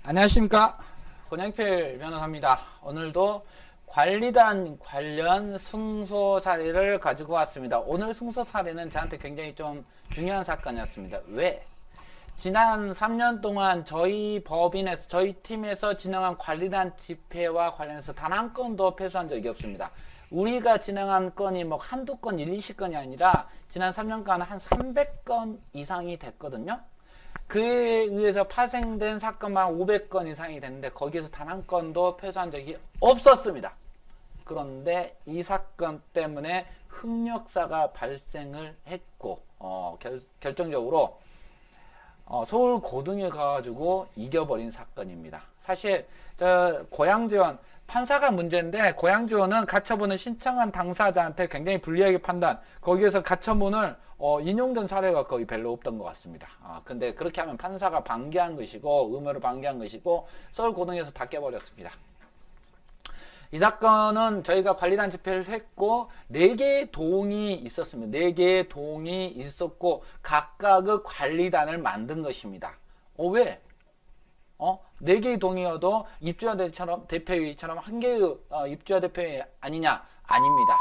안녕하십니까, 권영필 변호사입니다. 오늘도 관리단 관련 승소 사례를 가지고 왔습니다. 오늘 승소 사례는 저한테 굉장히 좀 중요한 사건이었습니다. 왜? 지난 3년 동안 저희 법인에서, 저희 팀에서 진행한 관리단 집회와 관련해서 단 한 건도 패소한 적이 없습니다. 우리가 진행한 건이 뭐 한두 건, 1, 20건이 아니라 지난 3년간 한 300건 이상이 됐거든요. 그에 의해서 파생된 사건만 500건 이상이 됐는데 거기에서 단 한 건도 패소한 적이 없었습니다. 그런데 이 사건 때문에 흑역사가 발생을 했고 결정적으로 서울 고등에 가가지고 이겨버린 사건입니다. 사실 고양지원 판사가 문제인데, 고양지원은 가처분을 신청한 당사자한테 굉장히 불리하게 판단, 거기에서 가처분을 인용된 사례가 거의 별로 없던 것 같습니다. 근데 그렇게 하면 판사가 방기한 것이고, 의무를 방기한 것이고, 서울 고등에서 다 깨버렸습니다. 이 사건은 저희가 관리단 집회를 했고 4개의 동이 있었습니다. 4개의 동이 있었고 각각의 관리단을 만든 것입니다. 왜? 4개의 동이어도 입주자 대표회의처럼 한 개의 입주자 대표회의 아니냐? 아닙니다.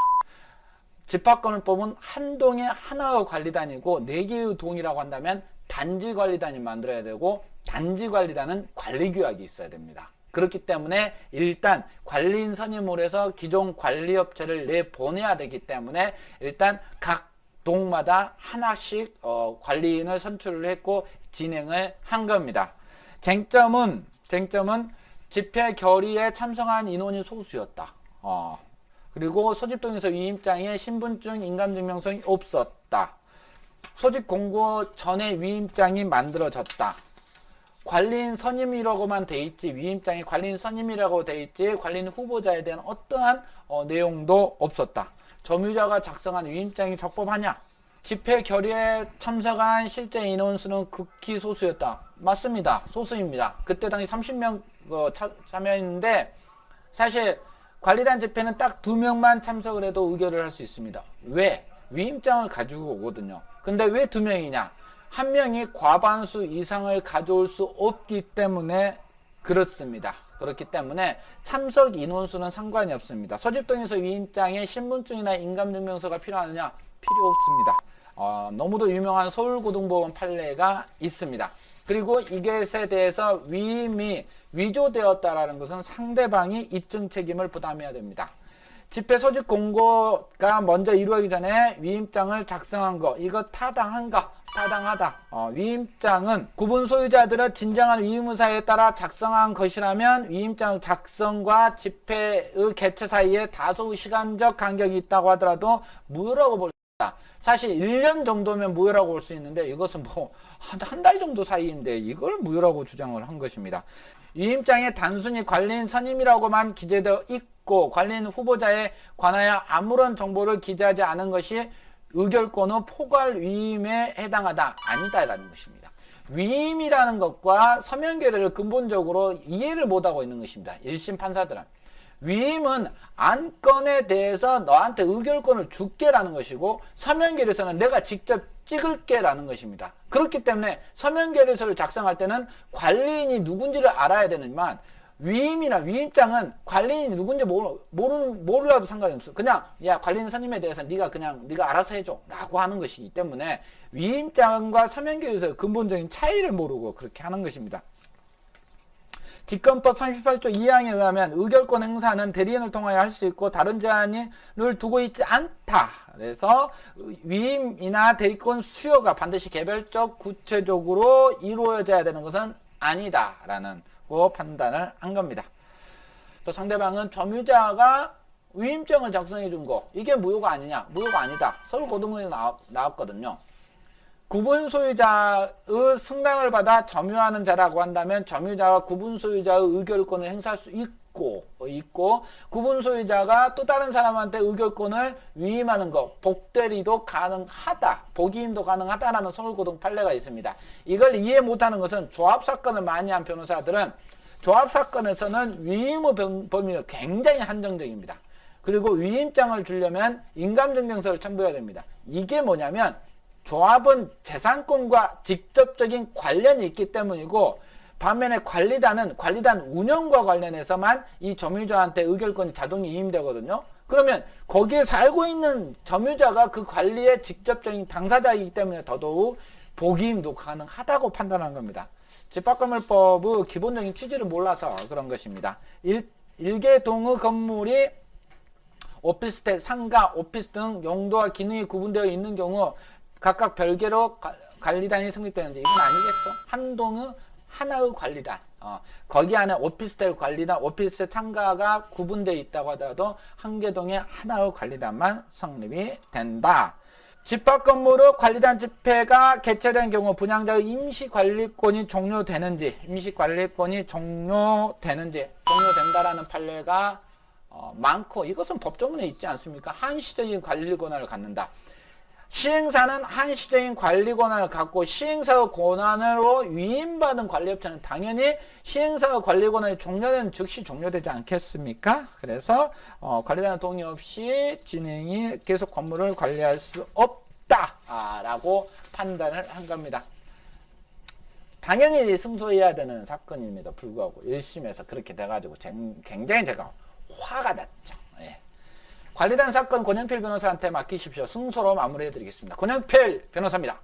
집합권을 뽑은 한 동의 하나의 관리단이고 4개의 동이라고 한다면 단지 관리단이 만들어야 되고, 단지 관리단은 관리규약이 있어야 됩니다. 그렇기 때문에 일단 관리인 선임을 해서 기존 관리업체를 내보내야 되기 때문에 일단 각 동마다 하나씩 관리인을 선출을 했고 진행을 한 겁니다. 쟁점은 집회 결의에 참석한 인원이 소수였다. 그리고 소집동에서 위임장에 신분증, 인감증명서가 없었다. 소집 공고 전에 위임장이 만들어졌다. 관리인 선임이라고만 돼 있지, 위임장에 관리인 선임이라고 돼 있지 관리인 후보자에 대한 어떠한 내용도 없었다. 점유자가 작성한 위임장이 적법하냐? 집회 결의에 참석한 실제 인원수는 극히 소수였다. 맞습니다. 소수입니다. 그때 당시 30명 참여했는데 사실 관리단 집회는 딱 2명만 참석을 해도 의결을 할 수 있습니다. 왜? 위임장을 가지고 오거든요. 근데 왜 2명이냐? 한 명이 과반수 이상을 가져올 수 없기 때문에 그렇습니다. 그렇기 때문에 참석 인원수는 상관이 없습니다. 소집동에서 위임장에 신분증이나 인감증명서가 필요하느냐? 필요 없습니다. 너무도 유명한 서울고등법원 판례가 있습니다. 그리고 이것에 대해서 위임이 위조되었다라는 것은 상대방이 입증 책임을 부담해야 됩니다. 집회 소집 공고가 먼저 이루어지기 전에 위임장을 작성한 거, 이거 타당한가? 타당하다. 위임장은 구분 소유자들의 진정한 위임 의사에 따라 작성한 것이라면 위임장 작성과 집회의 개최 사이에 다소 시간적 간격이 있다고 하더라도 무효라고 볼 수 있다. 사실 1년 정도면 무효라고 볼 수 있는데 이것은 뭐 한 달 정도 사이인데 이걸 무효라고 주장을 한 것입니다. 위임장에 단순히 관리인 선임이라고만 기재되어 있고 관리인 후보자에 관하여 아무런 정보를 기재하지 않은 것이 의결권의 포괄 위임에 해당하다. 아니다라는 것입니다. 위임이라는 것과 서면 결의를 근본적으로 이해를 못하고 있는 것입니다. 1심 판사들은. 위임은 안건에 대해서 너한테 의결권을 줄게라는 것이고, 서면 결의서는 내가 직접 찍을게라는 것입니다. 그렇기 때문에 서면 결의서를 작성할 때는 관리인이 누군지를 알아야 되지만 위임이나 위임장은 관리인이 누군지 모르라도 상관이 없어. 그냥 야, 관리인 선임에 대해서 네가 알아서 해줘 라고 하는 것이기 때문에 위임장과 서면 결의서의 근본적인 차이를 모르고 그렇게 하는 것입니다. 직권법 38조 2항에 의하면 의결권 행사는 대리인을 통하여 할 수 있고 다른 제한을 두고 있지 않다. 그래서 위임이나 대리권 수여가 반드시 개별적 구체적으로 이루어져야 되는 것은 아니다라는 판단을 한 겁니다. 또 상대방은 점유자가 위임장을 작성해 준 거, 이게 무효가 아니냐? 무효가 아니다. 서울고등법원에서 나왔거든요. 구분 소유자의 승낙을 받아 점유하는 자라고 한다면 점유자가 구분 소유자의 의결권을 행사할 수 있고 구분 소유자가 또 다른 사람한테 의결권을 위임하는 것, 복대리도 가능하다, 복위임도 가능하다라는 서울고등 판례가 있습니다. 이걸 이해 못하는 것은 조합사건을 많이 한 변호사들은 조합사건에서는 위임의 범위가 굉장히 한정적입니다. 그리고 위임장을 주려면 인감증명서를 첨부해야 됩니다. 이게 뭐냐면 조합은 재산권과 직접적인 관련이 있기 때문이고 반면에 관리단 운영과 관련해서만 이 점유자한테 의결권이 자동 이임되거든요. 그러면 거기에 살고 있는 점유자가 그 관리의 직접적인 당사자이기 때문에 더더욱 복위임도 가능하다고 판단한 겁니다. 집합건물법의 기본적인 취지를 몰라서 그런 것입니다. 일개 동의 건물이 오피스텔, 상가, 오피스 등 용도와 기능이 구분되어 있는 경우 각각 별개로 관리단이 성립되는데 이건 아니겠죠. 한 동의 하나의 관리단, 거기 안에 오피스텔 관리단, 오피스텔 상가가 구분되어 있다고 하더라도 한 개 동의 하나의 관리단만 성립이 된다. 집합건물의 관리단 집회가 개최된 경우 분양자의 임시관리권이 종료되는지, 종료된다라는 판례가 많고, 이것은 법조문에 있지 않습니까? 한시적인 관리 권한을 갖는다. 시행사는 한시적인 관리 권한을 갖고 시행사의 권한으로 위임받은 관리업체는 당연히 시행사의 관리 권한이 종료되는 즉시 종료되지 않겠습니까? 그래서 관리단의 동의 없이 진행이 계속 건물을 관리할 수 없다라고 판단을 한 겁니다. 당연히 승소해야 되는 사건임에도 불구하고 1심에서 그렇게 돼가지고 굉장히 제가 화가 났죠. 예. 관리단 사건 권영필 변호사한테 맡기십시오. 승소로 마무리해드리겠습니다. 권영필 변호사입니다.